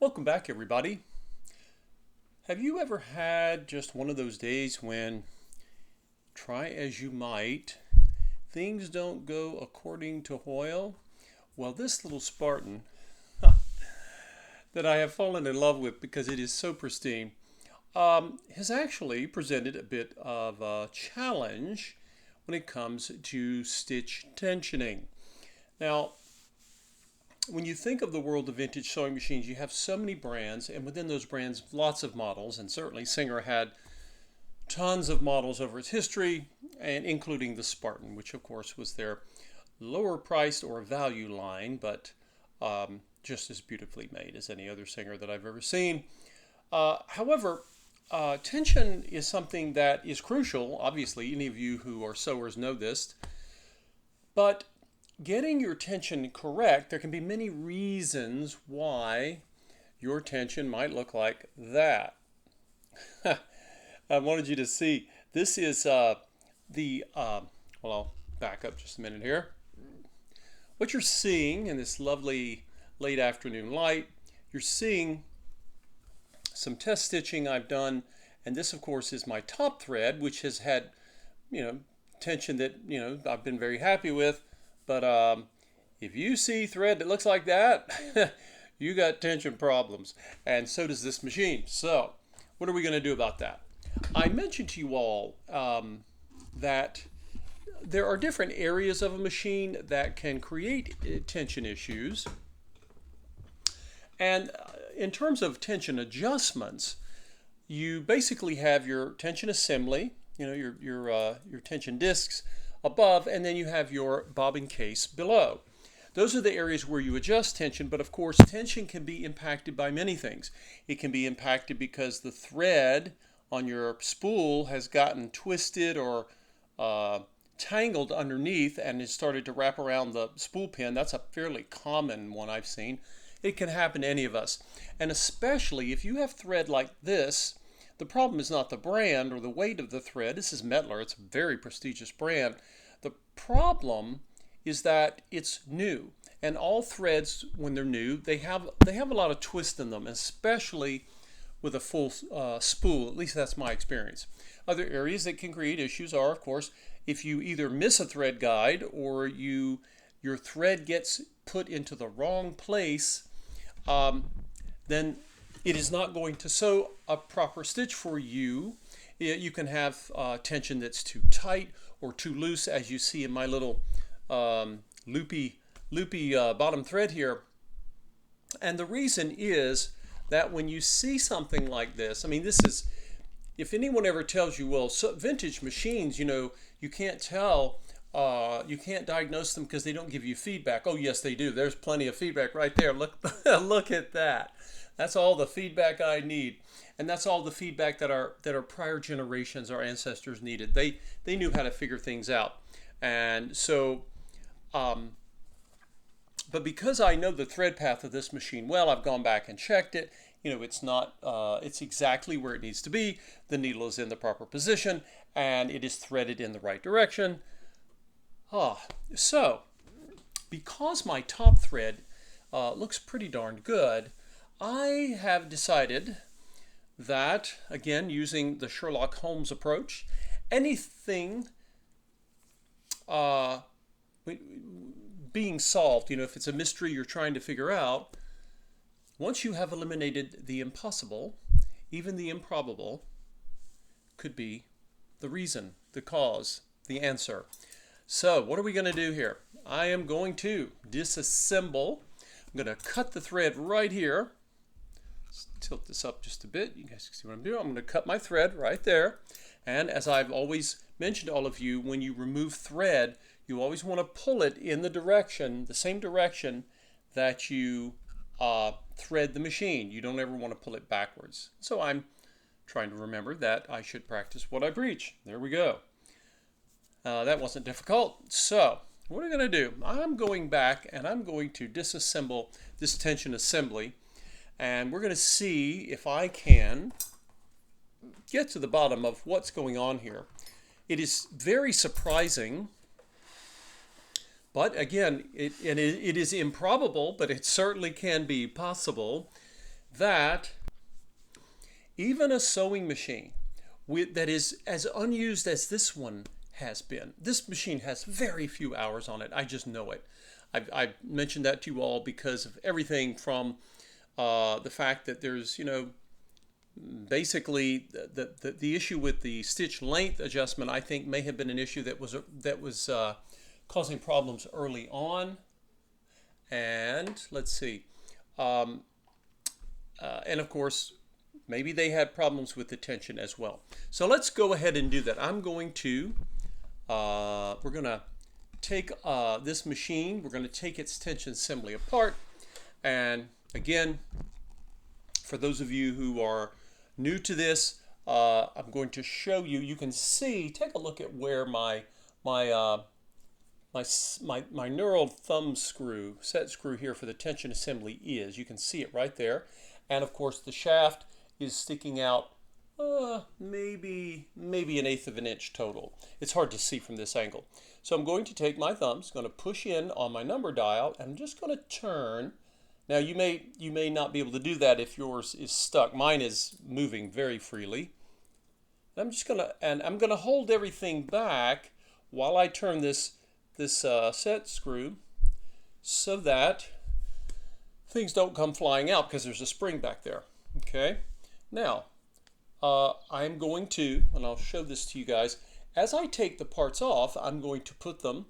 Welcome back, everybody. Have you ever had just one of those days when, try as you might, things don't go according to Hoyle? Well, this little Spartan that I have fallen in love with because it is so pristine has actually presented a bit of a challenge when it comes to stitch tensioning. Now, when you think of the world of vintage sewing machines, you have so many brands, and within those brands, lots of models. And certainly, Singer had tons of models over its history, and including the Spartan, which of course was their lower priced or value line, but just as beautifully made as any other Singer that I've ever seen. However, tension is something that is crucial. Obviously, any of you who are sewers know this, but getting your tension correct, there can be many reasons why your tension might look like that. I wanted you to see this is well, I'll back up just a minute here. What you're seeing in this lovely late afternoon light, you're seeing some test stitching I've done, and this of course is my top thread, which has had, tension that, I've been very happy with. But if you see thread that looks like that, you got tension problems. And so does this machine. So what are we going to do about that? I mentioned to you all that there are different areas of a machine that can create tension issues. And in terms of tension adjustments, you basically have your tension assembly, your tension discs above, and then you have your bobbin case below. Those are the areas where you adjust tension, but of course tension can be impacted by many things. It can be impacted because the thread on your spool has gotten twisted or tangled underneath and has started to wrap around the spool pin. That's a fairly common one I've seen. It can happen to any of us. And especially if you have thread like this, the problem is not the brand or the weight of the thread. This is Mettler. It's a very prestigious brand. The problem is that it's new. And all threads, when they're new, they have a lot of twist in them, especially with a full spool. At least that's my experience. Other areas that can create issues are, of course, if you either miss a thread guide or your thread gets put into the wrong place, then it is not going to sew a proper stitch for you. You can have tension that's too tight or too loose, as you see in my little loopy bottom thread here. And the reason is that when you see something like this, this is, if anyone ever tells you, well, vintage machines, you can't tell, you can't diagnose them because they don't give you feedback. Oh, yes, they do. There's plenty of feedback right there. Look, look at that. That's all the feedback I need. And that's all the feedback that our prior generations, our ancestors needed. They knew how to figure things out. And so, but because I know the thread path of this machine well, I've gone back and checked it. It's not, it's exactly where it needs to be. The needle is in the proper position and it is threaded in the right direction. So because my top thread looks pretty darn good, I have decided that, again, using the Sherlock Holmes approach, anything being solved, if it's a mystery you're trying to figure out, once you have eliminated the impossible, even the improbable could be the reason, the cause, the answer. So what are we going to do here? I am going to disassemble. I'm going to cut the thread right here. Let's tilt this up just a bit. You guys can see what I'm doing. I'm going to cut my thread right there. And as I've always mentioned to all of you, when you remove thread, you always want to pull it in the direction, the same direction that you thread the machine. You don't ever want to pull it backwards. So I'm trying to remember that I should practice what I preach. There we go. That wasn't difficult. So what are we going to do? I'm going back and I'm going to disassemble this tension assembly. And we're going to see if I can get to the bottom of what's going on here. It is very surprising, but again, it is improbable, but it certainly can be possible that even a sewing machine that is as unused as this one has been, this machine has very few hours on it. I just know it. I've mentioned that to you all because of everything from the fact that there's, basically the issue with the stitch length adjustment, I think may have been an issue that was causing problems early on. And let's see, and of course, maybe they had problems with the tension as well. So let's go ahead and do that. I'm going to, we're going to take this machine, we're going to take its tension assembly apart. And again, for those of you who are new to this, I'm going to show you, you can see, take a look at where my knurled thumb screw, set screw here for the tension assembly is. You can see it right there. And of course the shaft is sticking out maybe 1/8 of an inch total. It's hard to see from this angle. So I'm going to take my thumbs, going to push in on my number dial, and I'm just going to turn. Now you may not be able to do that if yours is stuck. Mine is moving very freely. I'm going to hold everything back while I turn this set screw so that things don't come flying out because there's a spring back there. Okay. Now I'm going to, and I'll show this to you guys, as I take the parts off, I'm going to put them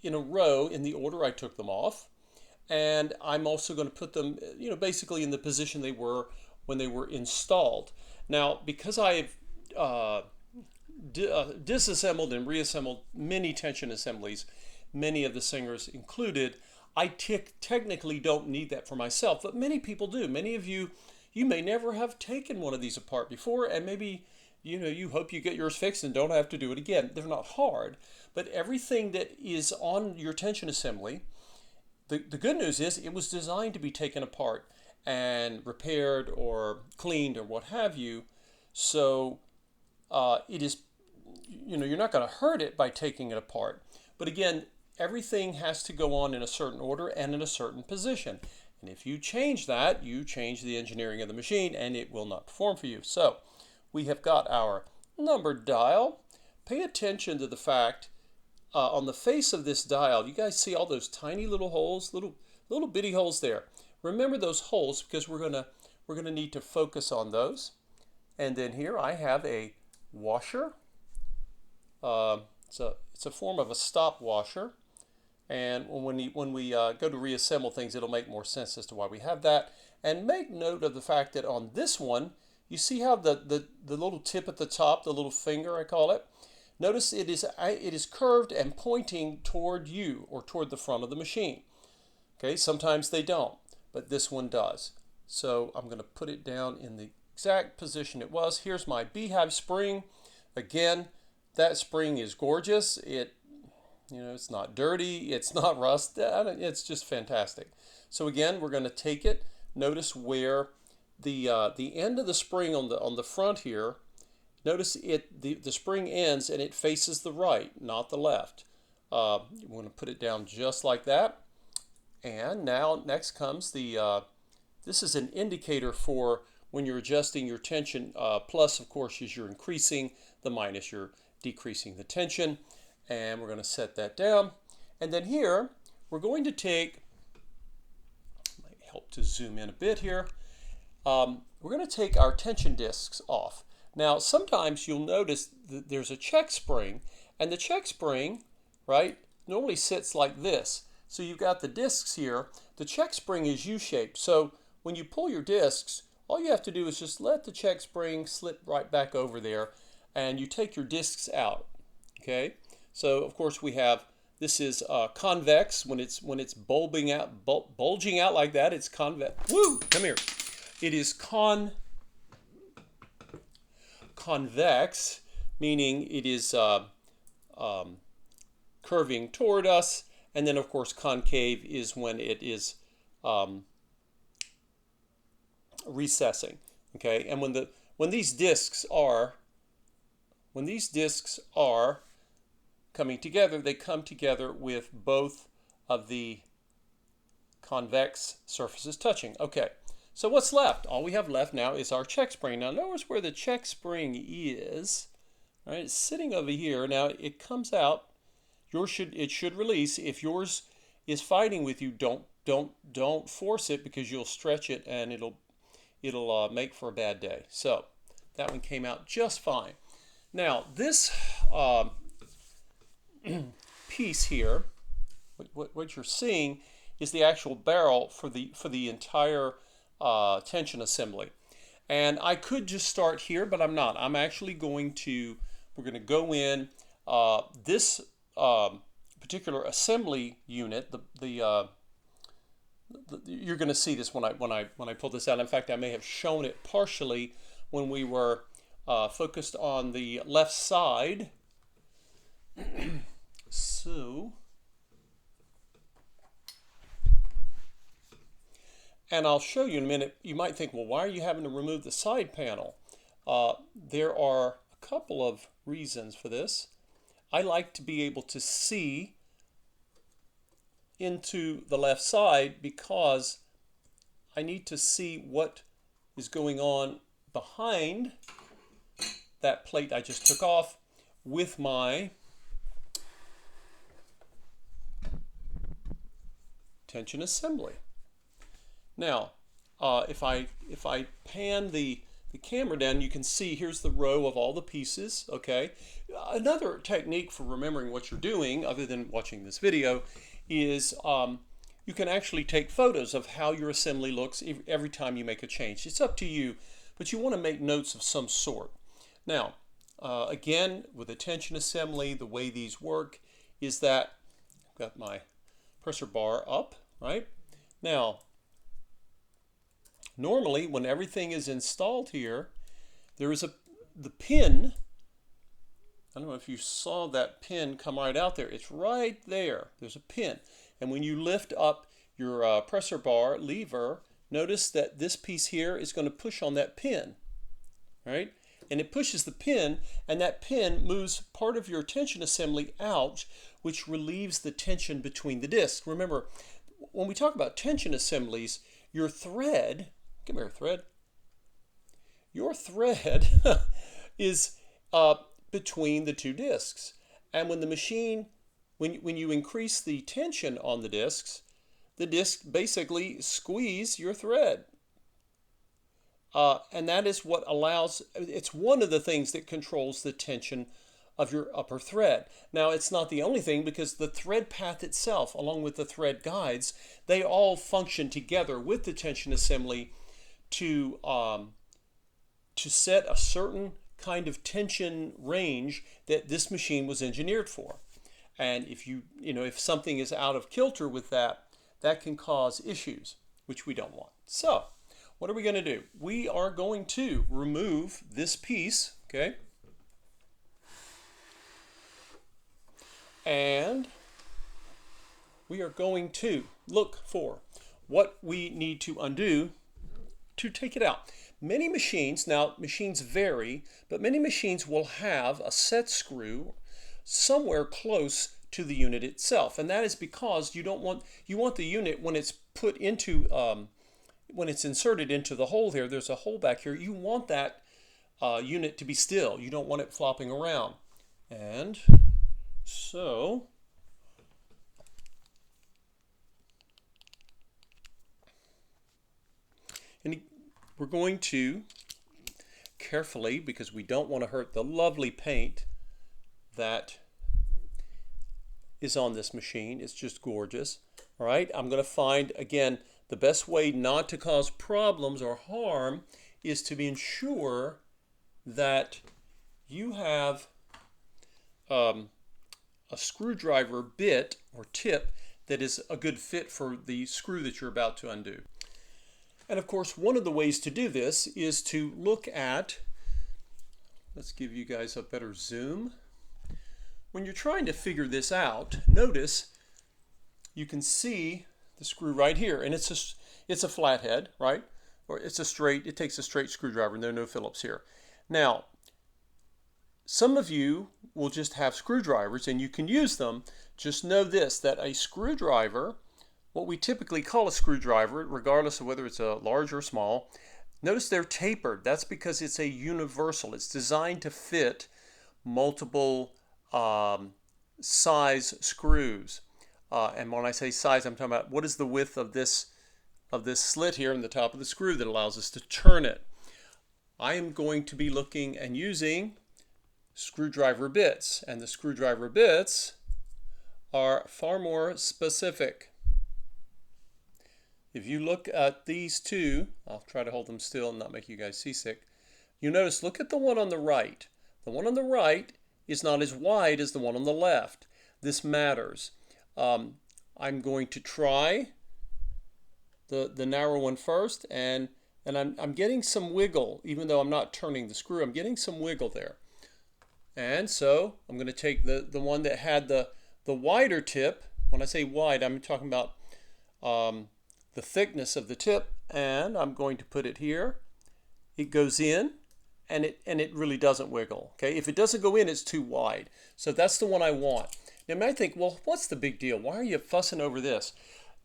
in a row in the order I took them off. And I'm also going to put them, basically in the position they were when they were installed. Now, because I've disassembled and reassembled many tension assemblies, many of the Singers included, I technically don't need that for myself, but many people do. Many of you may never have taken one of these apart before, and maybe you hope you get yours fixed and don't have to do it again. They're not hard, but everything that is on your tension assembly, the good news is it was designed to be taken apart and repaired or cleaned or what have you. So it is, you're not going to hurt it by taking it apart. But again, everything has to go on in a certain order and in a certain position. And if you change that, you change the engineering of the machine and it will not perform for you. So we have got our number dial. Pay attention to the fact on the face of this dial, you guys see all those tiny little holes, little bitty holes there. Remember those holes because we're gonna need to focus on those. And then here I have a washer. It's a form of a stop washer. And when we go to reassemble things, it'll make more sense as to why we have that. And make note of the fact that on this one, you see how the little tip at the top, the little finger I call it, notice it is curved and pointing toward you or toward the front of the machine. Okay, sometimes they don't, but this one does. So I'm going to put it down in the exact position it was. Here's my beehive spring. Again, that spring is gorgeous. It's not dirty, it's not rust, it's just fantastic. So again, we're going to take it. Notice where the end of the spring on the front here, notice the spring ends and it faces the right, not the left. We're going to put it down just like that. And now next comes this is an indicator for when you're adjusting your tension. Plus, of course, is you're increasing, the minus you're decreasing the tension. And we're going to set that down. And then here, we're going to take, might help to zoom in a bit here. We're going to take our tension discs off. Now, sometimes you'll notice that there's a check spring, and the check spring, right, normally sits like this. So you've got the discs here. The check spring is U-shaped. So when you pull your discs, all you have to do is just let the check spring slip right back over there, and you take your discs out, okay? So of course we have, this is convex. When it's bulging out like that, it's convex. Woo! Come here. It is convex, meaning it is curving toward us, and then of course concave is when it is recessing. Okay, and when these discs are coming together, they come together with both of the convex surfaces touching. Okay, So what's left? All we have left now is our check spring. Now notice where the check spring is. Right, it's sitting over here. Now it comes out. It should release. If yours is fighting with you, don't force it, because you'll stretch it and it'll make for a bad day. So that one came out just fine. Now this piece here, what you're seeing is the actual barrel for the entire tension assembly. And I could just start here, but I'm not. I'm actually we're going to go in this particular assembly unit. You're going to see this when I pull this out. In fact, I may have shown it partially when we were focused on the left side. So, and I'll show you in a minute. You might think, well, why are you having to remove the side panel? There are a couple of reasons for this. I like to be able to see into the left side because I need to see what is going on behind that plate I just took off with my tension assembly. Now, if I pan the camera down, you can see here's the row of all the pieces. Okay. Another technique for remembering what you're doing, other than watching this video, is you can actually take photos of how your assembly looks every time you make a change. It's up to you, but you want to make notes of some sort. Now, again, with a tension assembly, the way these work is that I've got my pressure bar up, right? Now, normally when everything is installed here, there is the pin. I don't know if you saw that pin come right out there. It's right there. There's a pin. And when you lift up your pressure bar lever, notice that this piece here is going to push on that pin, right? And it pushes the pin, and that pin moves part of your tension assembly out, which relieves the tension between the discs. Remember, when we talk about tension assemblies, your thread, come here, thread. Your thread is between the two discs. And when the machine, when you increase the tension on the discs basically squeeze your thread. And that is what allows, it's one of the things that controls the tension of your upper thread. Now, it's not the only thing, because the thread path itself, along with the thread guides, they all function together with the tension assembly to set a certain kind of tension range that this machine was engineered for. And if something is out of kilter with that, that can cause issues, which we don't want. So, what are we going to do? We are going to remove this piece, okay? And we are going to look for what we need to undo to take it out. Many machines, now machines vary, but many machines will have a set screw somewhere close to the unit itself. And that is because you want the unit, when it's put into, when it's inserted into the hole here, there's a hole back here, you want that unit to be still. You don't want it flopping around. And so, and we're going to carefully, because we don't want to hurt the lovely paint that is on this machine. It's just gorgeous. All right, I'm going to find, again, the best way not to cause problems or harm is to ensure that you have a screwdriver bit or tip that is a good fit for the screw that you're about to undo. And of course, one of the ways to do this is to look at, let's give you guys a better zoom. When you're trying to figure this out, notice you can see the screw right here, and it's a flathead, right? Or it takes a straight screwdriver, and there are no Phillips here. Now, some of you will just have screwdrivers and you can use them. Just know this, that a screwdriver what we typically call a screwdriver, regardless of whether it's a large or small. Notice they're tapered. That's because it's a universal. It's designed to fit multiple size screws. And when I say size, I'm talking about what is the width of this slit here in the top of the screw that allows us to turn it. I am going to be looking and using screwdriver bits, and the screwdriver bits are far more specific. If you look at these two, I'll try to hold them still and not make you guys seasick. You notice, look at the one on the right. The one on the right is not as wide as the one on the left. This matters. I'm going to try the narrow one first, and I'm getting some wiggle, even though I'm not turning the screw. I'm getting some wiggle there. And so I'm going to take the one that had the wider tip. When I say wide, I'm talking about the thickness of the tip, and I'm going to put it here. It goes in, and it really doesn't wiggle. Okay, if it doesn't go in, it's too wide. So that's the one I want. Now you might think, well, what's the big deal? Why are you fussing over this?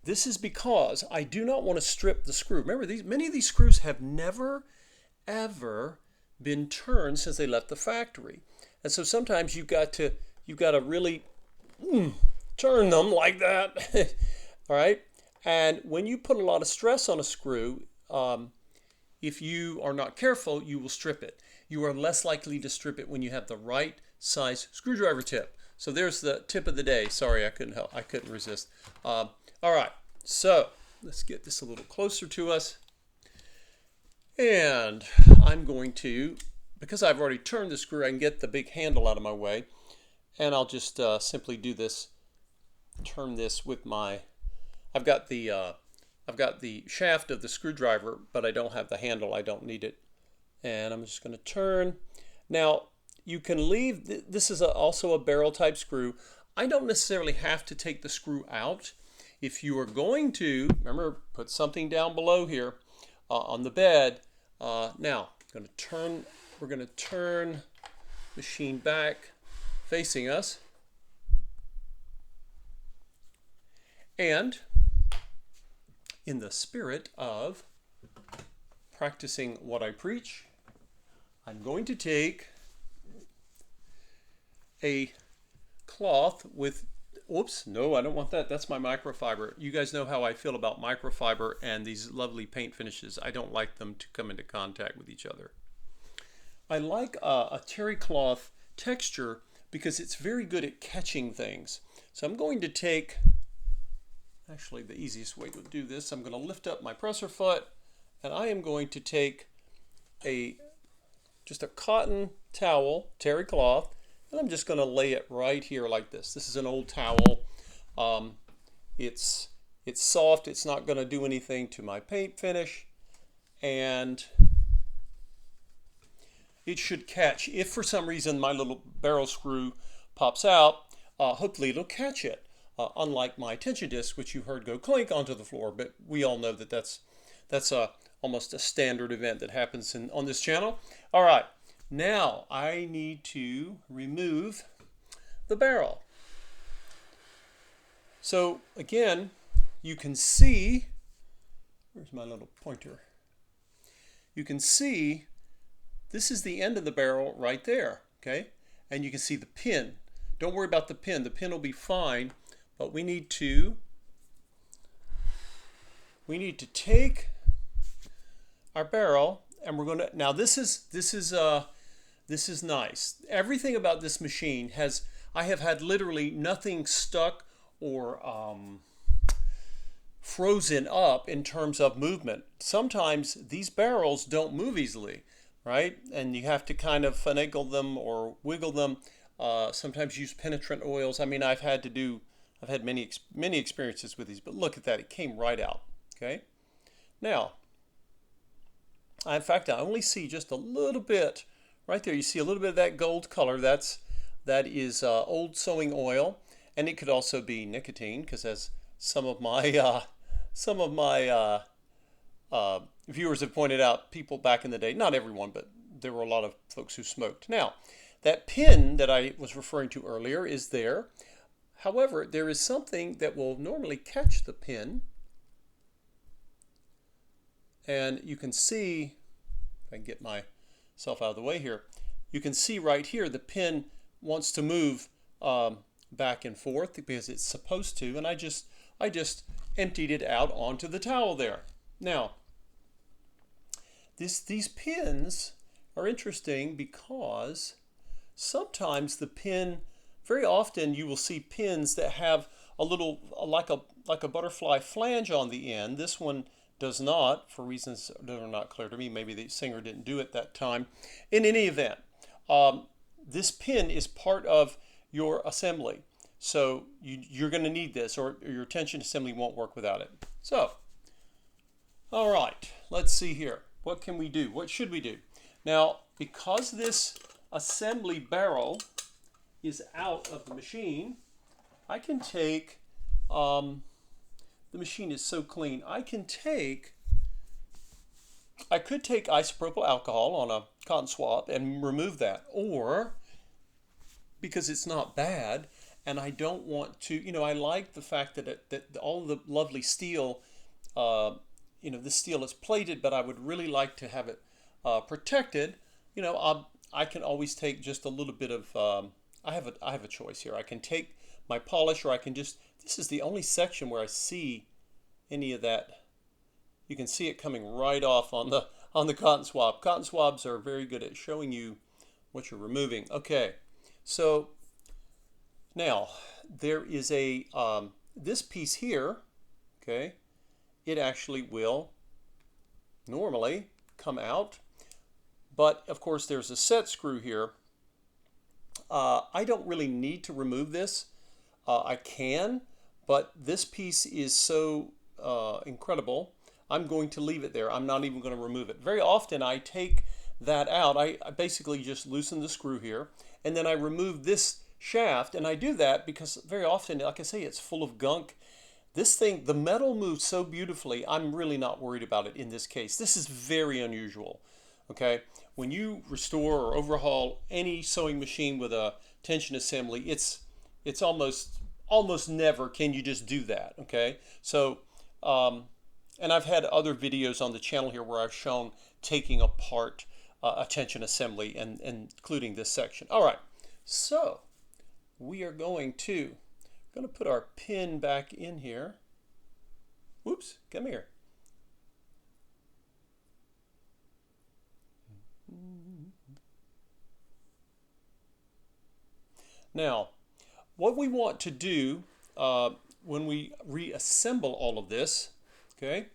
This is because I do not want to strip the screw. Remember, many of these screws have never, ever been turned since they left the factory. And so sometimes you've got to really turn them like that. All right? And when you put a lot of stress on a screw, if you are not careful, you will strip it. You are less likely to strip it when you have the right size screwdriver tip. So there's the tip of the day. Sorry, I couldn't help. I couldn't resist. All right, so let's get this a little closer to us. And I'm going to, because I've already turned the screw, I can get the big handle out of my way. And I'll just simply do this, turn this with my, I've got the shaft of the screwdriver, but I don't have the handle. I don't need it. And I'm just going to turn. Now, you can leave, this is also a barrel type screw. I don't necessarily have to take the screw out. If you are going to, remember, put something down below here on the bed. Now, we're going to turn machine back facing us. And in the spirit of practicing what I preach, I'm going to take a cloth with, oops, no, I don't want that. That's my microfiber. You guys know how I feel about microfiber and these lovely paint finishes. I don't like them to come into contact with each other. I like a terry cloth texture because it's very good at catching things. So I'm going to take, actually the easiest way to do this, I'm going to lift up my presser foot, and I am going to take just a cotton towel, terry cloth, and I'm just going to lay it right here like this. This is an old towel. It's soft. It's not going to do anything to my paint finish, and it should catch. If for some reason my little barrel screw pops out, hopefully it'll catch it. Unlike my tension disc, which you heard go clink onto the floor, but we all know that that's almost a standard event that happens on this channel. All right. Now I need to remove the barrel. So again, you can see, where's my little pointer? You can see this is the end of the barrel right there, okay? And you can see the pin. Don't worry about the pin. The pin will be fine, but we need to take our barrel, and we're going to, now this is nice. Everything about this machine I have had literally nothing stuck or frozen up in terms of movement. Sometimes these barrels don't move easily, right? And you have to kind of finagle them or wiggle them. Sometimes use penetrant oils. I mean, I've had many experiences with these, but look at that. It came right out, okay? Now, in fact, I only see just a little bit right there. You see a little bit of that gold color. That is old sewing oil, and it could also be nicotine, because as some of my viewers have pointed out, people back in the day, not everyone, but there were a lot of folks who smoked. Now, that pin that I was referring to earlier is there. However, there is something that will normally catch the pin, and you can see, if I can get myself out of the way here, you can see right here the pin wants to move back and forth because it's supposed to, and I just emptied it out onto the towel there. Now, these pins are interesting because sometimes the pin, very often you will see pins that have a little, like a butterfly flange on the end. This one does not, for reasons that are not clear to me. Maybe the Singer didn't do it that time. In any event, this pin is part of your assembly. So you're going to need this, or your tension assembly won't work without it. So, all right, let's see here. What can we do? What should we do? Now, because this assembly barrel is out of the machine, I can take, the machine is so clean, I could take isopropyl alcohol on a cotton swab and remove that. Or, because it's not bad, and I don't want to, I like the fact that all the lovely steel, this steel is plated, but I would really like to have it protected. I can always take just a little bit of, I have a choice here. I can take my polish, or I can just, this is the only section where I see any of that. You can see it coming right off on the cotton swab. Cotton swabs are very good at showing you what you're removing. Okay, so now there is a, this piece here, okay, it actually will normally come out, but of course there's a set screw here. I don't really need to remove this. I can, but this piece is so incredible, I'm going to leave it there. I'm not even going to remove it. Very often I take that out. I basically just loosen the screw here, and then I remove this shaft, and I do that because very often, like I say, it's full of gunk. This thing, the metal moves so beautifully, I'm really not worried about it in this case. This is very unusual, okay? When you restore or overhaul any sewing machine with a tension assembly, it's almost never can you just do that, okay? So, and I've had other videos on the channel here where I've shown taking apart a tension assembly and including this section. All right, so we are going to put our pin back in here. Whoops, come here. Now, what we want to do when we reassemble all of this, okay,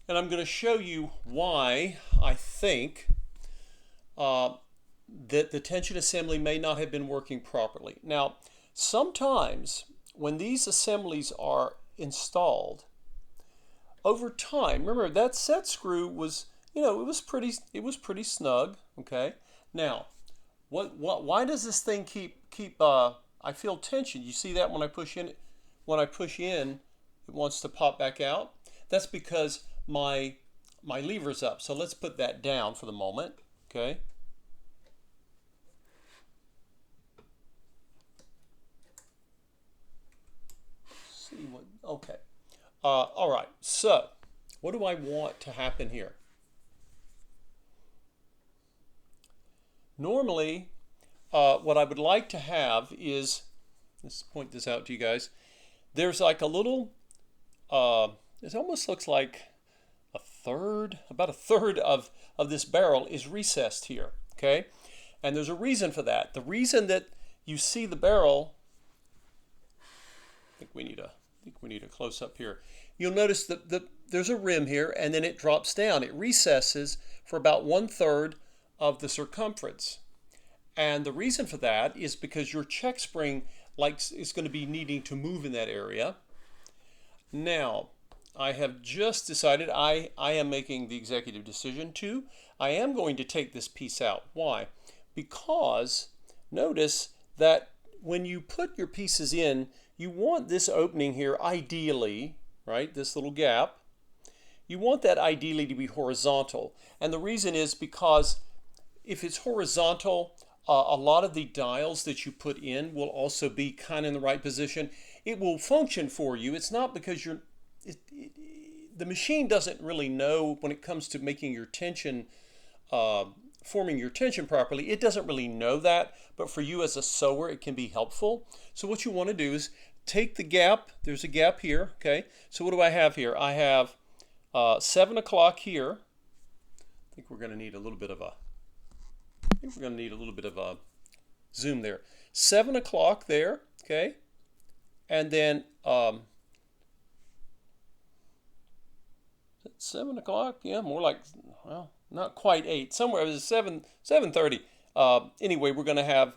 and I'm going to show you why I think that the tension assembly may not have been working properly. Now, sometimes when these assemblies are installed, over time, remember that set screw was, it was pretty snug, okay? Now, why does this thing keep I feel tension. You see that when I push in, it wants to pop back out. That's because my lever's up. So let's put that down for the moment, okay? See what, okay. All right, so what do I want to happen here? Normally, what I would like to have is, let's point this out to you guys, there's like a little, it almost looks like about a third of this barrel is recessed here, okay? And there's a reason for that. The reason that you see the barrel, I think we need a close up here. You'll notice that there's a rim here, and then it drops down. It recesses for about 1/3 of the circumference. And the reason for that is because your check spring is going to be needing to move in that area. Now, I have just decided I am making the executive decision I am going to take this piece out. Why? Because notice that when you put your pieces in, you want this opening here ideally, right, this little gap, you want that ideally to be horizontal. And the reason is because if it's horizontal, a lot of the dials that you put in will also be kind of in the right position. It will function for you. It's not because the machine doesn't really know when it comes to making your tension, forming your tension properly. It doesn't really know that, but for you as a sewer, it can be helpful. So what you want to do is take the gap. There's a gap here, okay? So what do I have here? I have 7 o'clock here. I think we're going to need a little bit of a zoom there. 7 o'clock there, okay? And then 7 o'clock, yeah, more like, well, not quite 8, somewhere it was 7:30. Anyway, we're going to have,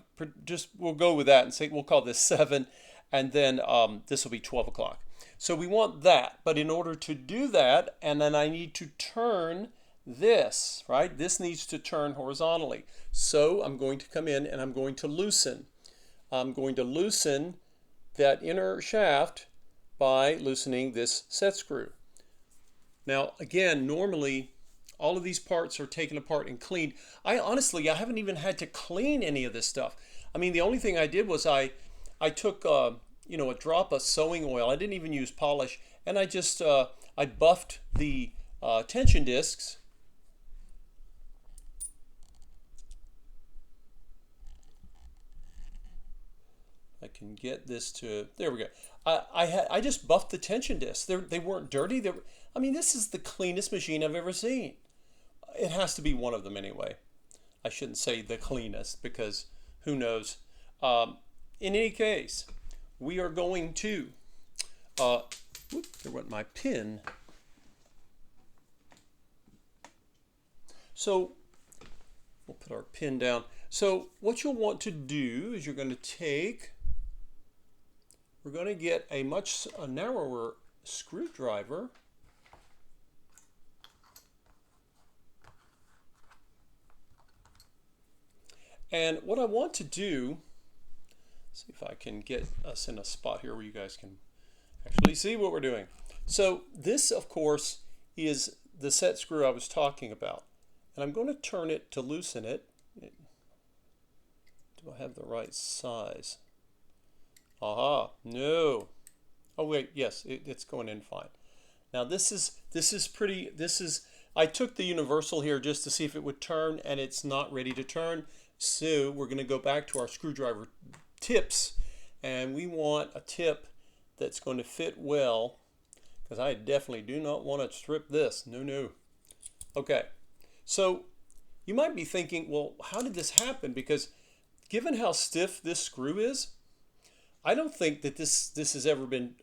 we'll go with that and say, we'll call this 7, and then this will be 12 o'clock. So we want that, but in order to do that, and then I need to turn this, right? This needs to turn horizontally. So I'm going to come in and I'm going to loosen. I'm going to loosen that inner shaft by loosening this set screw. Now, again, normally all of these parts are taken apart and cleaned. I haven't even had to clean any of this stuff. I mean, the only thing I did was I took a drop of sewing oil. I didn't even use polish, and I just I buffed the tension discs. I can get this to, there we go. I just buffed the tension discs. They weren't dirty. I mean, this is the cleanest machine I've ever seen. It has to be one of them anyway. I shouldn't say the cleanest because who knows. In any case, we are going to, there went my pin. So we'll put our pin down. So what you'll want to do is you're going to we're going to get a much narrower screwdriver. And what I want to do, see if I can get us in a spot here where you guys can actually see what we're doing. So this, of course, is the set screw I was talking about. And I'm going to turn it to loosen it. Do I have the right size? Aha, no. Oh wait, yes, it's going in fine. Now this is pretty, I took the universal here just to see if it would turn, and it's not ready to turn. So we're going to go back to our screwdriver tips, and we want a tip that's going to fit well, because I definitely do not want to strip this. No. Okay, so you might be thinking, well, how did this happen? Because given how stiff this screw is, I don't think that this has ever been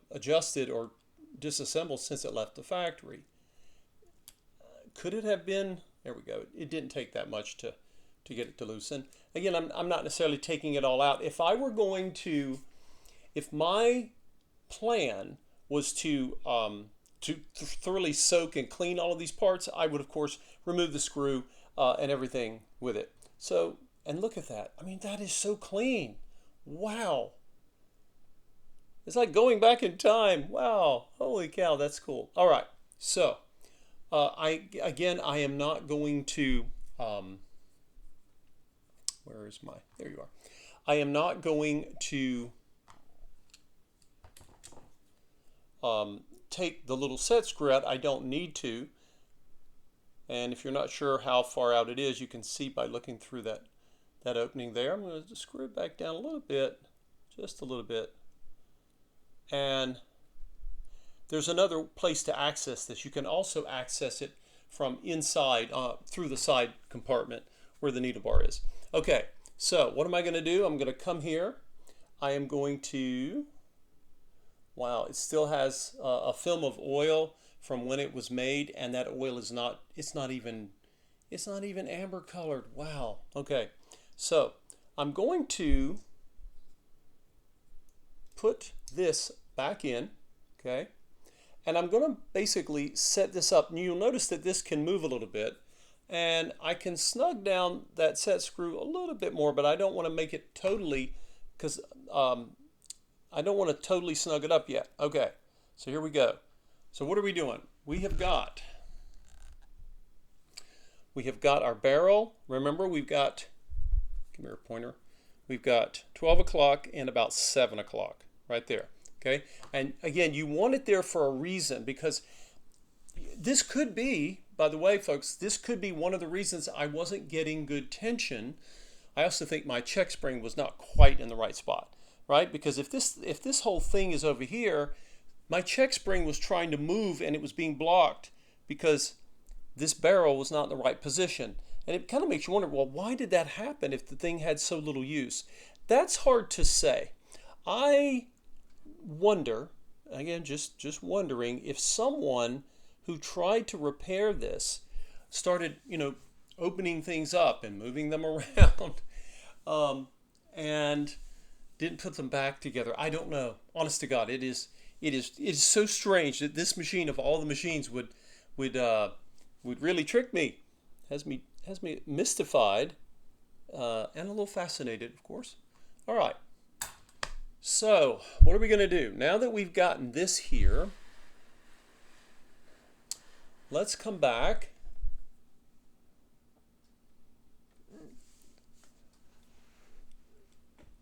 adjusted or disassembled since it left the factory. Could it have been? There we go. It didn't take that much to get it to loosen. Again, I'm not necessarily taking it all out. If my plan was to thoroughly soak and clean all of these parts, I would of course remove the screw and everything with it. So, and look at that. I mean, that is so clean. Wow. It's like going back in time. Wow. Holy cow, that's cool. All right. So, I am not going to, where is my, there you are. I am not going to take the little set screw out. I don't need to. And if you're not sure how far out it is, you can see by looking through that opening there. I'm going to screw it back down a little bit, just a little bit. And there's another place to access this. You can also access it from inside, through the side compartment where the needle bar is. Okay, so what am I going to do? I'm going to come here. I am going to, wow, it still has a film of oil from when it was made, and that oil is not, it's not even amber colored. Wow. Okay. So I'm going to put this back in, okay? And I'm going to basically set this up. And you'll notice that this can move a little bit, and I can snug down that set screw a little bit more, but I don't want to make it totally, because I don't want to totally snug it up yet. Okay, so here we go. So what are we doing? We have got our barrel. Remember, we've got Give me a pointer. We've got 12 o'clock and about 7 o'clock right there. Okay, and again, you want it there for a reason, because this could be, by the way, folks, this could be one of the reasons I wasn't getting good tension. I also think my check spring was not quite in the right spot, right? Because if this whole thing is over here, my check spring was trying to move and it was being blocked because this barrel was not in the right position. And it kind of makes you wonder, well, why did that happen if the thing had so little use? That's hard to say. I wonder, again, just wondering, if someone who tried to repair this started, opening things up and moving them around and didn't put them back together. I don't know. Honest to God, it is so strange that this machine, of all the machines, would really trick me. Has me mystified and a little fascinated, of course. All right. So what are we going to do now that we've gotten this here? Let's come back.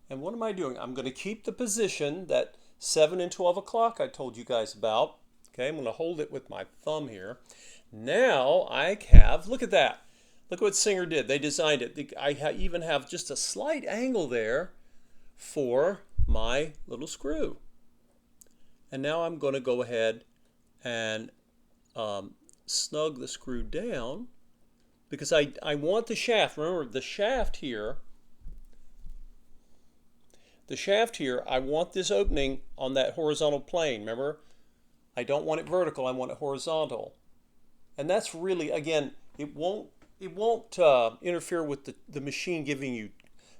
And what am I doing? I'm going to keep the position that 7 and 12 o'clock I told you guys about. Okay, I'm going to hold it with my thumb here. Now I have, look at that. Look what Singer did. They designed it. I even have just a slight angle there for my little screw. And now I'm going to go ahead and snug the screw down, because I want the shaft. Remember, the shaft here, I want this opening on that horizontal plane. Remember, I don't want it vertical, I want it horizontal. And that's really, again, it won't interfere with the machine giving you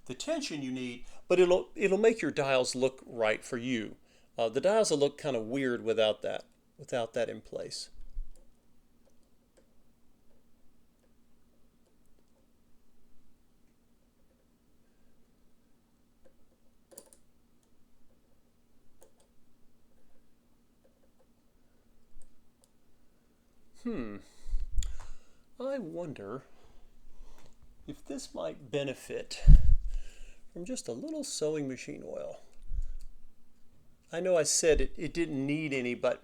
the tension you need, but it'll make your dials look right for you. The dials will look kind of weird without that in place. I wonder if this might benefit from just a little sewing machine oil. I know I said it didn't need any, but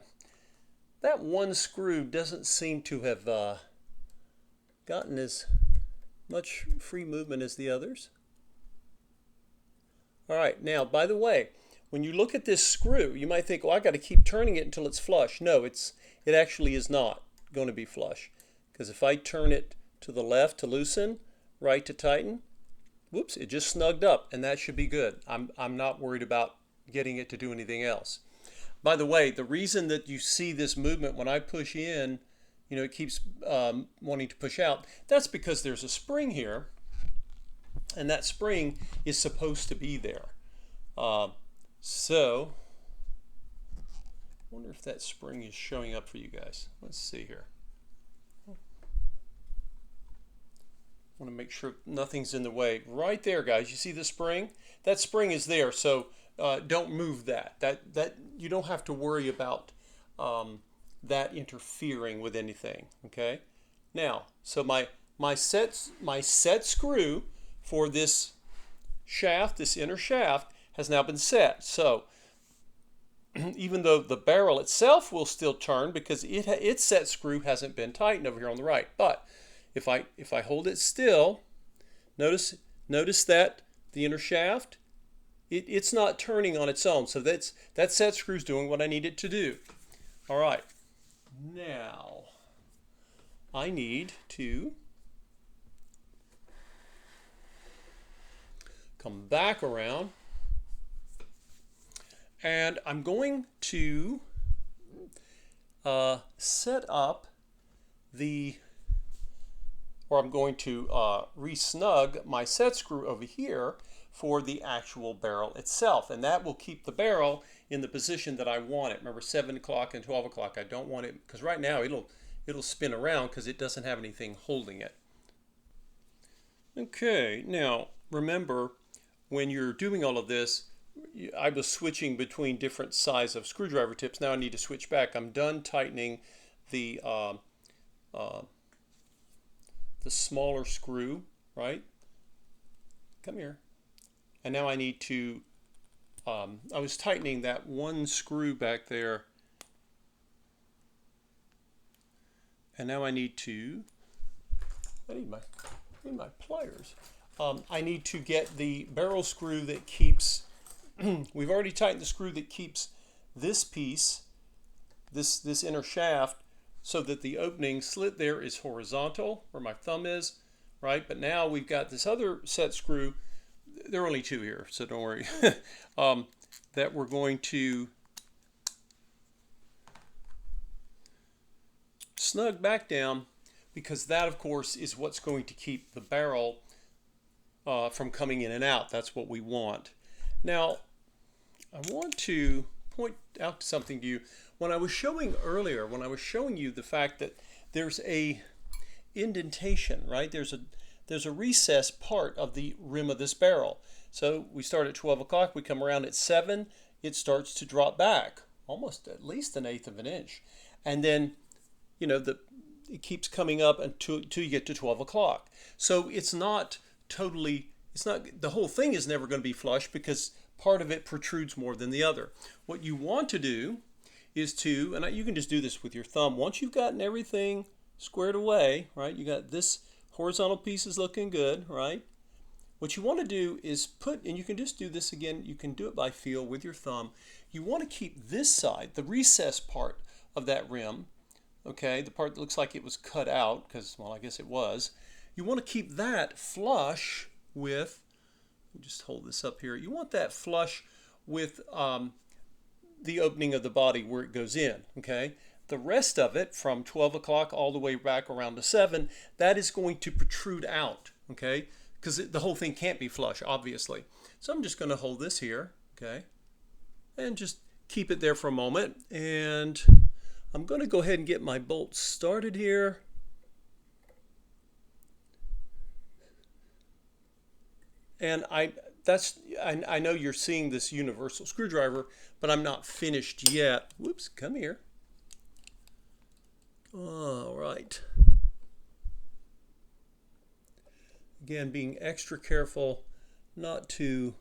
that one screw doesn't seem to have gotten as much free movement as the others. All right, now, by the way, when you look at this screw, you might think, well, I got to keep turning it until it's flush. No, it actually is not going to be flush, because if I turn it to the left to loosen, right to tighten, whoops, it just snugged up, and that should be good. I'm not worried about getting it to do anything else. By the way, the reason that you see this movement when I push in, it keeps wanting to push out, that's because there's a spring here, and that spring is supposed to be there. So I wonder if that spring is showing up for you guys. Let's see here. I want to make sure nothing's in the way. Right there, guys. You see the spring? That spring is there, so don't move that. That you don't have to worry about that interfering with anything. Okay. Now, so my set screw for this shaft, this inner shaft, has now been set. So even though the barrel itself will still turn because its set screw hasn't been tightened over here on the right. But if I hold it still, notice that the inner shaft, it's not turning on its own. So that set screw's doing what I need it to do. All right. Now I need to come back around, and I'm going to set up I'm going to re-snug my set screw over here for the actual barrel itself, and that will keep the barrel in the position that I want it. Remember, 7 o'clock and 12 o'clock. I don't want it, because right now it'll spin around because it doesn't have anything holding it. Okay, now remember, when you're doing all of this, I was switching between different size of screwdriver tips. Now I need to switch back. I'm done tightening the smaller screw, right? come here. And now I need to, I was tightening that one screw back there. And now I need to, I need my pliers. I need to get the barrel screw that keeps, we've already tightened the screw that keeps this piece, this inner shaft, so that the opening slit there is horizontal, where my thumb is, right? But now we've got this other set screw, there are only two here, so don't worry, that we're going to snug back down, because that, of course, is what's going to keep the barrel from coming in and out. That's what we want. Now, I want to point out something to you. When I was showing earlier, when I was showing you the fact that there's a indentation, right? There's a recess part of the rim of this barrel. So we start at 12 o'clock, we come around at 7, it starts to drop back, almost at least 1/8 of an inch. And then, you know, it keeps coming up until you get to 12 o'clock. So it's not totally, the whole thing is never going to be flush, because part of it protrudes more than the other. What you want to do is to, and you can just do this with your thumb, once you've gotten everything squared away, right? You got this horizontal piece is looking good, right? What you want to do is put, and you can just do this again, you can do it by feel with your thumb. You want to keep this side, the recess part of that rim, okay, the part that looks like it was cut out, because, well, I guess it was. You want to keep that flush with, just hold this up here, you want that flush with the opening of the body where it goes in, okay? The rest of it, from 12 o'clock all the way back around to 7, that is going to protrude out, okay? Because the whole thing can't be flush, obviously. So I'm just going to hold this here, okay? And just keep it there for a moment. And I'm going to go ahead and get my bolts started here. And I know you're seeing this universal screwdriver, but I'm not finished yet. Whoops, come here. All right. Again, being extra careful not to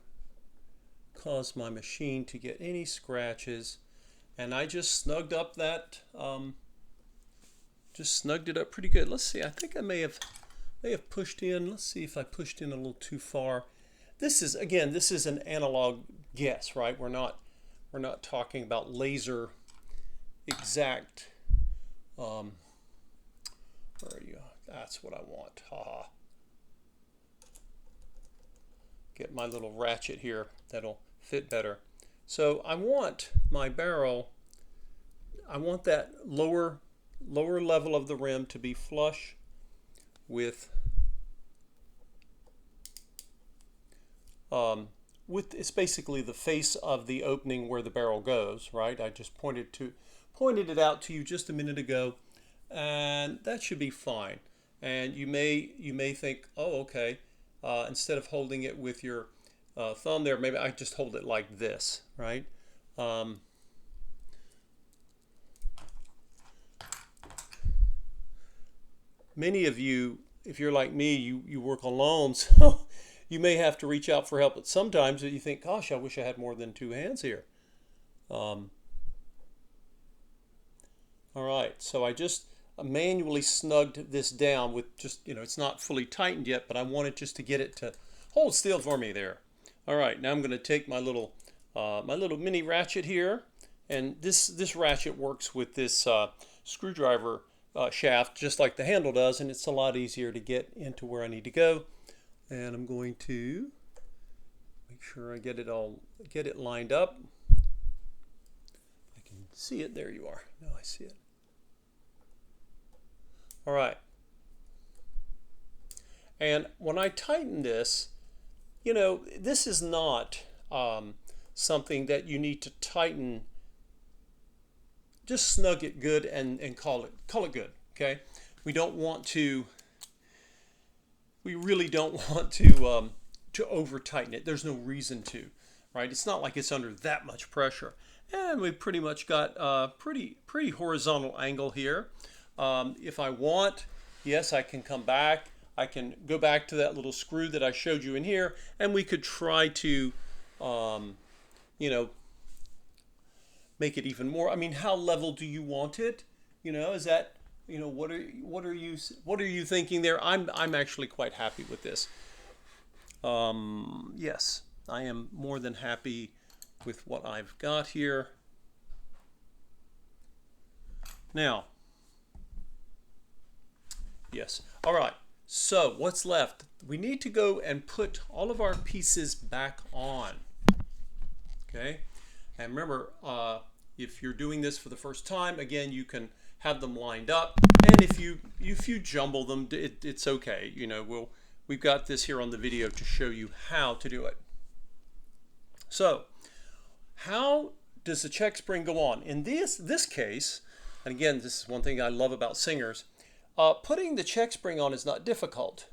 cause my machine to get any scratches. And I just snugged up that, just snugged it up pretty good. Let's see, I think I may have pushed in. Let's see if I pushed in a little too far. This is, again, this is an analog guess, right? We're not talking about laser exact. Where are you? That's what I want. Haha. Get my little ratchet here. That'll fit better. So I want my barrel, I want that lower level of the rim to be flush with it's basically the face of the opening where the barrel goes, right? I just pointed it out to you just a minute ago, and that should be fine. And you may think, oh, okay, instead of holding it with your thumb there, maybe I just hold it like this, right? Many of you, if you're like me, you work alone, so you may have to reach out for help. But sometimes you think, gosh, I wish I had more than two hands here. All right, so I just manually snugged this down with just, it's not fully tightened yet, but I wanted just to get it to hold still for me there. All right, now I'm going to take my little mini ratchet here, and this ratchet works with this screwdriver shaft just like the handle does, and it's a lot easier to get into where I need to go. And I'm going to make sure I get it lined up. I can see it. There you are. Now I see it. All right. And when I tighten this, this is not something that you need to tighten. Just snug it good and call it good. Okay. We really don't want to over tighten it. There's no reason to, right? It's not like it's under that much pressure. And we've pretty much got a pretty horizontal angle here. If I want, yes, I can come back. I can go back to that little screw that I showed you in here, and we could try to, you know, make it even more. I mean, how level do you want it? You know, is that, you know, what are you thinking there? I'm actually quite happy with this. Yes, I am more than happy with what I've got here. Now, yes. All right. So what's left? We need to go and put all of our pieces back on. Okay. And remember, if you're doing this for the first time, again, you can have them lined up. And if you jumble them, it's okay. You know, we've got this here on the video to show you how to do it. So, how does the check spring go on? In this case, and again, this is one thing I love about Singers, putting the check spring on is not difficult.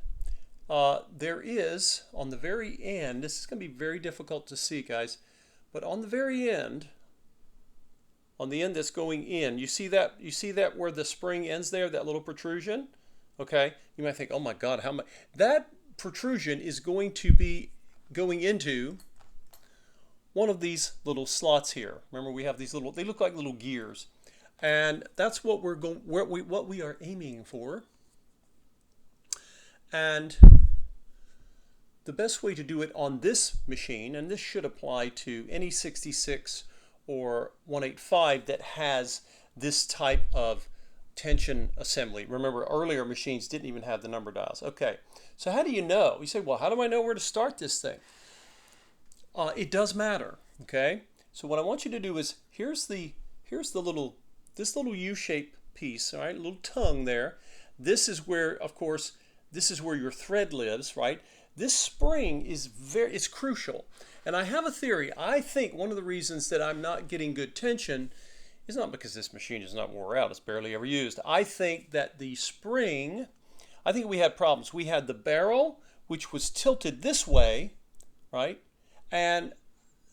There is, on the very end, this is going to be very difficult to see, guys, but on the very end, on the end that's going in, you see that where the spring ends there, that little protrusion? Okay, you might think, oh my God, how much? That protrusion is going to be going into one of these little slots here. Remember, we have these little, they look like little gears. And that's what what we are aiming for. And the best way to do it on this machine, and this should apply to any 66 or 185 that has this type of tension assembly. Remember, earlier machines didn't even have the number dials. Okay, so how do you know? You say, well, how do I know where to start this thing? It does matter. Okay, so what I want you to do is here's the little U-shaped piece, all right, little tongue there. This is where, of course, this is where your thread lives, right? This spring is it's crucial. And I have a theory. I think one of the reasons that I'm not getting good tension is not because this machine is not wore out, it's barely ever used. I think that the spring, I think we had problems. We had the barrel, which was tilted this way, right? And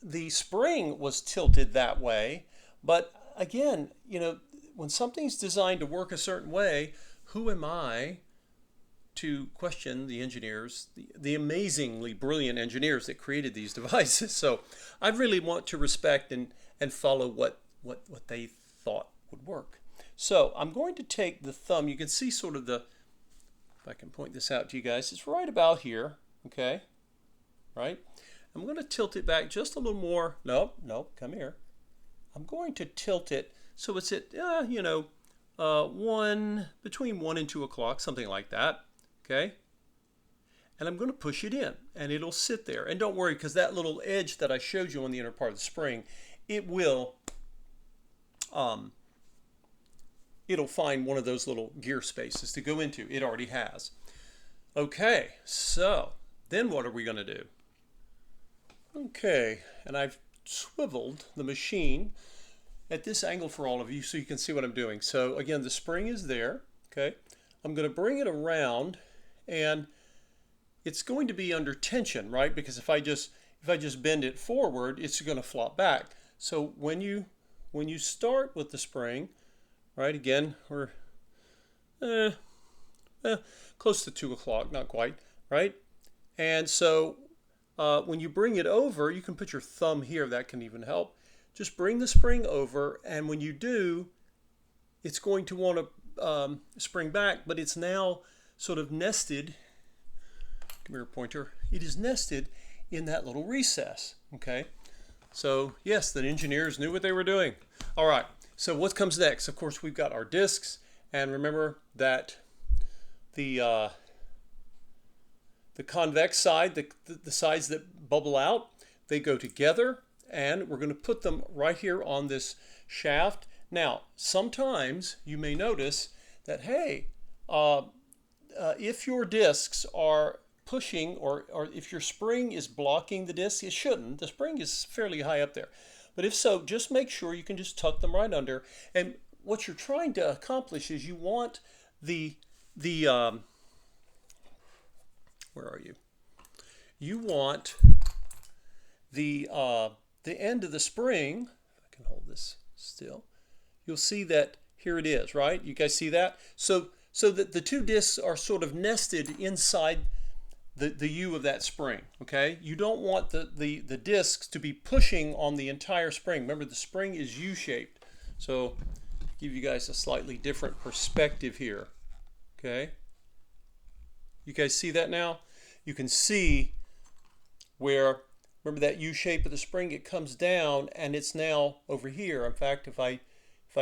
the spring was tilted that way. But again, you know, when something's designed to work a certain way, who am I to question the engineers, the amazingly brilliant engineers that created these devices? So I really want to respect and follow what they thought would work. So I'm going to take the thumb. You can see sort of if I can point this out to you guys, it's right about here, okay? Right? I'm going to tilt it back just a little more. No, come here. I'm going to tilt it so it's at, you know, between 1 and 2 o'clock, something like that, okay? And I'm going to push it in, and it'll sit there. And don't worry, because that little edge that I showed you on the inner part of the spring, it will, it'll find one of those little gear spaces to go into. It already has. Okay, so then what are we going to do? Okay, and I've swiveled the machine at this angle for all of you so you can see what I'm doing. So again, the spring is there, okay? I'm going to bring it around, and it's going to be under tension, right? Because if I just bend it forward, it's going to flop back. So when you start with the spring, right, again, we're close to 2 o'clock, not quite, right? And so when you bring it over, you can put your thumb here, that can even help. Just bring the spring over, and when you do, it's going to want to spring back, but it's now sort of nested. Come here, pointer. It is nested in that little recess, okay? So yes, the engineers knew what they were doing. All right, so what comes next? Of course, we've got our discs, and remember that the convex side, the sides that bubble out, they go together, and we're going to put them right here on this shaft. Now, sometimes you may notice that, hey, if your discs are pushing, or if your spring is blocking the disc, it shouldn't. The spring is fairly high up there. But if so, just make sure you can just tuck them right under. And what you're trying to accomplish is you want the where are you? You want the end of the spring. If I can hold this still, you'll see that here it is, right? You guys see that? So so that the two discs are sort of nested inside the U of that spring, okay? You don't want the discs to be pushing on the entire spring. Remember, the spring is U-shaped. So give you guys a slightly different perspective here, okay? You guys see that now? You can see where, remember that U shape of the spring, it comes down and it's now over here. In fact, if I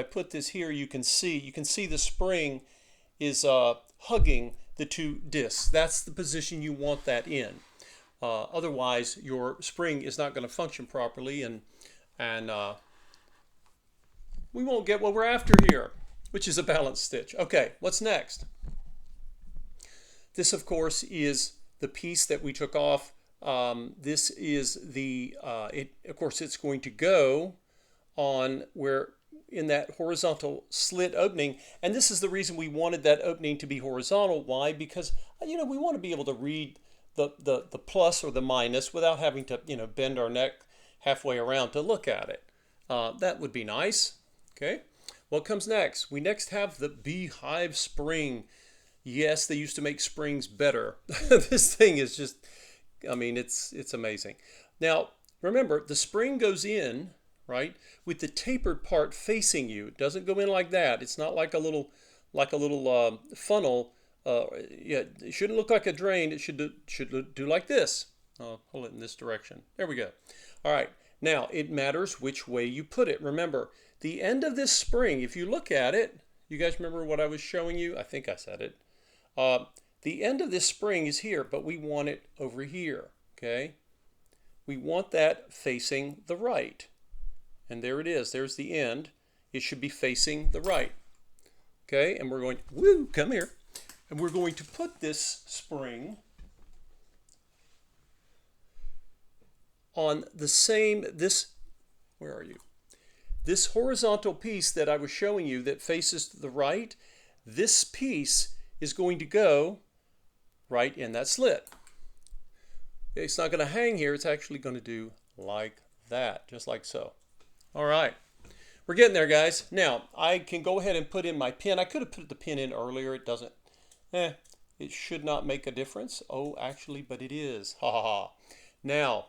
put this here, you can see the spring is hugging the two discs. That's the position you want that in. Otherwise, your spring is not going to function properly, and we won't get what we're after here, which is a balanced stitch. Okay, what's next? This, of course, is the piece that we took off. This is the, of course, it's going to go on where in that horizontal slit opening. And this is the reason we wanted that opening to be horizontal. Why? Because, we want to be able to read the plus or the minus without having to, bend our neck halfway around to look at it. That would be nice. Okay. What comes next? We next have the beehive spring. Yes, they used to make springs better. This thing is just, it's amazing. Now, remember, the spring goes in, right, with the tapered part facing you. It doesn't go in like that. It's not like a little funnel. Yeah, it shouldn't look like a drain. It should do like this. I'll pull it in this direction. There we go. All right. Now, it matters which way you put it. Remember, the end of this spring, if you look at it, you guys remember what I was showing you? I think I said it. The end of this spring is here, but we want it over here, okay? We want that facing the right. And there it is. There's the end. It should be facing the right. Okay, and we're going, come here. And we're going to put this spring on the same, where are you? This horizontal piece that I was showing you that faces to the right, this piece is going to go right in that slit. It's not going to hang here. It's actually going to do like that, just like so. All right. We're getting there, guys. Now, I can go ahead and put in my pin. I could have put the pin in earlier. It doesn't. It should not make a difference. Oh, actually, but it is. Ha ha ha. Now,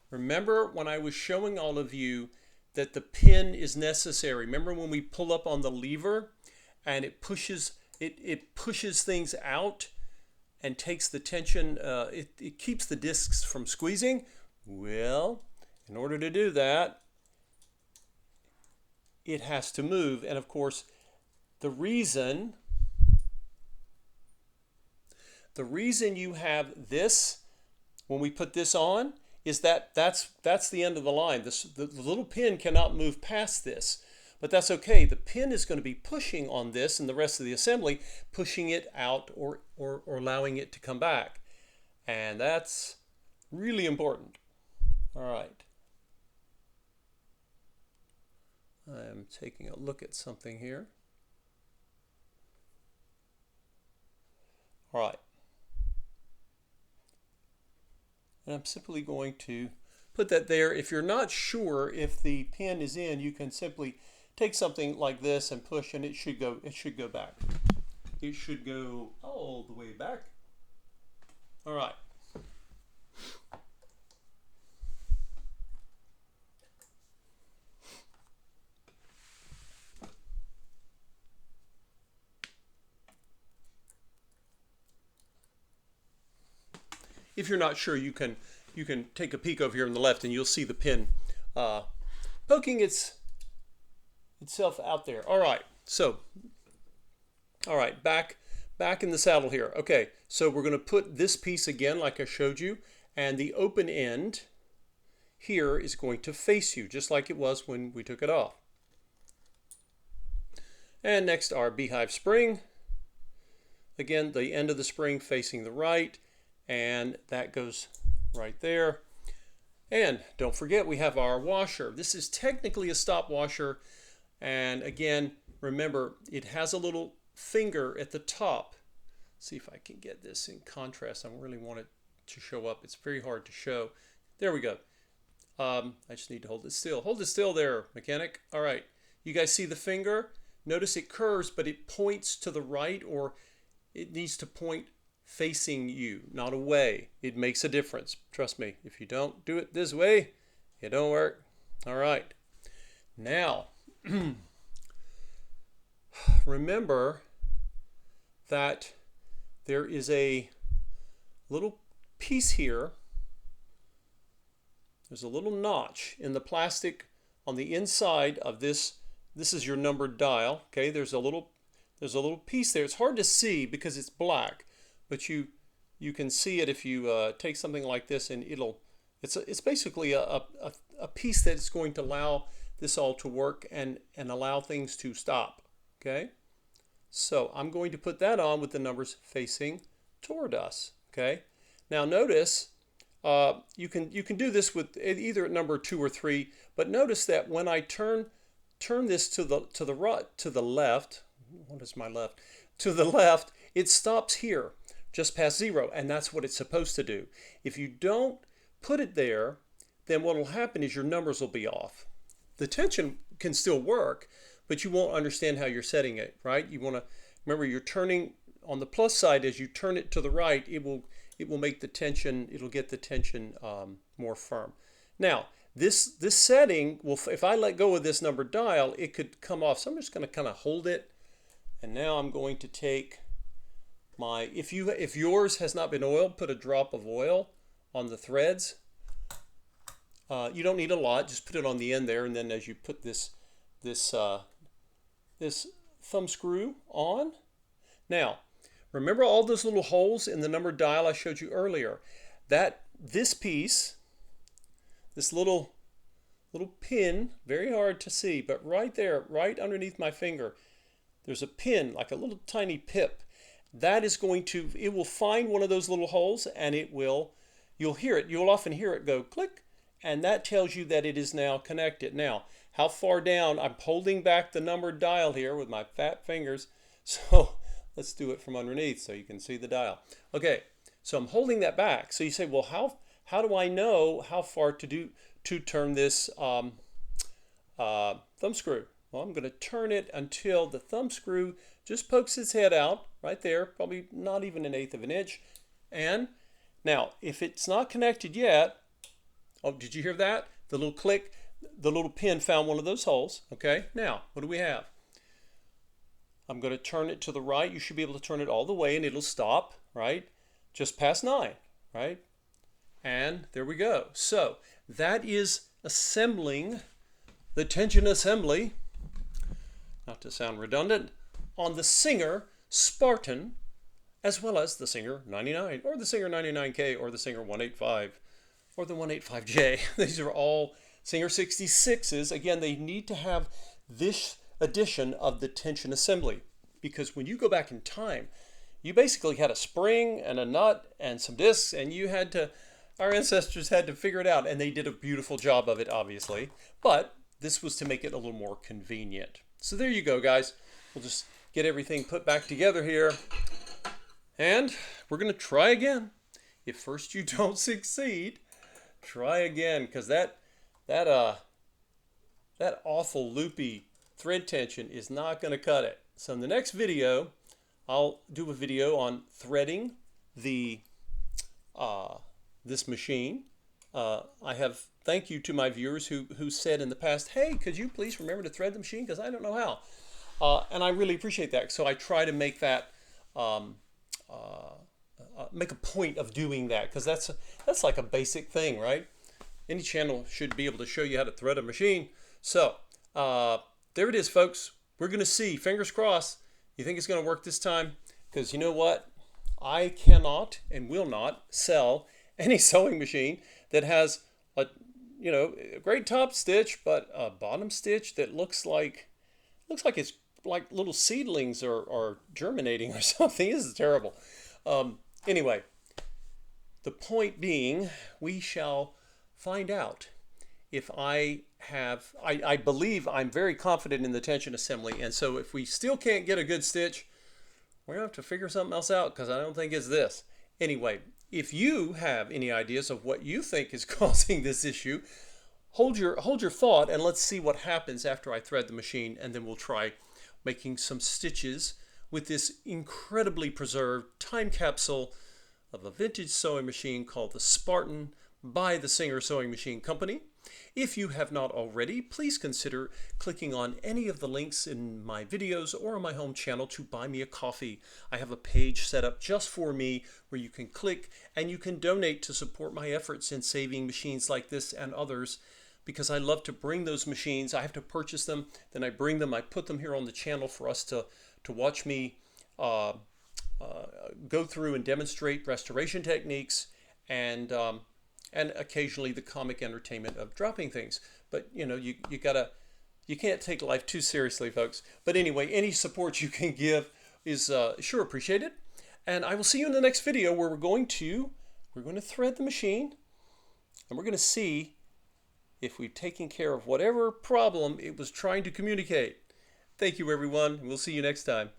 remember when I was showing all of you that the pin is necessary. Remember when we pull up on the lever and it pushes things out and takes the tension, it keeps the discs from squeezing? Well, in order to do that, it has to move. And of course, the reason you have this, when we put this on, is that's the end of the line. The little pin cannot move past this. But that's okay. The pin is going to be pushing on this and the rest of the assembly, pushing it out or allowing it to come back. And that's really important. All right. I am taking a look at something here. All right. And I'm simply going to put that there. If you're not sure if the pin is in, you can simply take something like this and push, and it should go back. It should go all the way back. All right. If you're not sure, you can take a peek over here on the left, and you'll see the pin poking itself out there. All right, so, all right, back in the saddle here. Okay, so we're going to put this piece again like I showed you, and the open end here is going to face you, just like it was when we took it off. And next, our beehive spring. Again, the end of the spring facing the right, and that goes right there. And don't forget, we have our washer. This is technically a stop washer. And again, remember, it has a little finger at the top. Let's see if I can get this in contrast. I really want it to show up. It's very hard to show. There we go. I just need to hold it still. Hold it still there, mechanic. All right. You guys see the finger? Notice it curves, but it points to the right, or it needs to point facing you, not away. It makes a difference. Trust me, if you don't do it this way, it don't work. All right. Now, remember that there is a little piece here. There's a little notch in the plastic on the inside of this. This is your numbered dial. Okay, there's a little piece there. It's hard to see because it's black, but you can see it if you take something like this, and it's basically a piece that's going to allow this all to work and allow things to stop. Okay, so I'm going to put that on with the numbers facing toward us. Okay, now notice you can do this with either at number 2 or 3, but notice that when I turn this to the left, what is my left? To the left, it stops here, just past 0, and that's what it's supposed to do. If you don't put it there, then what will happen is your numbers will be off. The tension can still work, but you won't understand how you're setting it, right? You want to remember you're turning on the plus side. As you turn it to the right, it will make the tension, it'll get the tension more firm. Now, this setting will, if I let go of this number dial, it could come off. So I'm just going to kind of hold it. And now I'm going to take my, if yours has not been oiled, put a drop of oil on the threads. You don't need a lot, just put it on the end there. And then as you put this thumb screw on. Now, remember all those little holes in the numbered dial I showed you earlier? This piece, this little pin, very hard to see, but right there, right underneath my finger, there's a pin, like a little tiny pip. That is going to, it will find one of those little holes, and you'll hear it. You'll often hear it go click, and that tells you that it is now connected. Now, how far down? I'm holding back the numbered dial here with my fat fingers. So let's do it from underneath so you can see the dial. Okay, so I'm holding that back. So you say, well, how do I know how far to turn this thumb screw? Well, I'm going to turn it until the thumb screw just pokes its head out right there, probably not even 1/8 of an inch. And now, if it's not connected yet, oh, did you hear that? The little click, the little pin found one of those holes. Okay, now, what do we have? I'm going to turn it to the right. You should be able to turn it all the way and it'll stop, right? Just past 9, right? And there we go. So that is assembling the tension assembly, not to sound redundant, on the Singer Spartan, as well as the Singer 99 or the Singer 99K or the Singer 185 or the 185J. These are all Singer 66s. Again, they need to have this edition of the tension assembly, because when you go back in time, you basically had a spring and a nut and some discs, and our ancestors had to figure it out, and they did a beautiful job of it, obviously, but this was to make it a little more convenient. So there you go, guys. We'll just get everything put back together here, and we're going to try again. If first you don't succeed, try again, because that awful loopy thread tension is not going to cut it. So in the next video, I'll do a video on threading this machine. Thank you to my viewers who said in the past, hey, could you please remember to thread the machine, because I don't know how. And I really appreciate that. So I try to make that make a point of doing that, because that's like a basic thing, right? Any channel should be able to show you how to thread a machine. So there it is, folks. We're going to see, fingers crossed. You think it's going to work this time? Because you know what? I cannot and will not sell any sewing machine that has a great top stitch, but a bottom stitch that looks like it's like little seedlings are germinating or something. This is terrible. Anyway, the point being, we shall find out if I believe I'm very confident in the tension assembly. And so if we still can't get a good stitch, we're going to have to figure something else out, because I don't think it's this. Anyway, if you have any ideas of what you think is causing this issue, hold your thought, and let's see what happens after I thread the machine, and then we'll try making some stitches with this incredibly preserved time capsule of a vintage sewing machine called the Spartan by the Singer Sewing Machine Company. If you have not already, please consider clicking on any of the links in my videos or on my home channel to buy me a coffee. I have a page set up just for me where you can click and you can donate to support my efforts in saving machines like this and others, because I love to bring those machines. I have to purchase them, then I bring them, I put them here on the channel for us to watch me go through and demonstrate restoration techniques and occasionally the comic entertainment of dropping things. But you can't take life too seriously, folks. But anyway, any support you can give is sure appreciated. And I will see you in the next video where we're going to thread the machine and we're going to see if we've taken care of whatever problem it was trying to communicate. Thank you, everyone. We'll see you next time.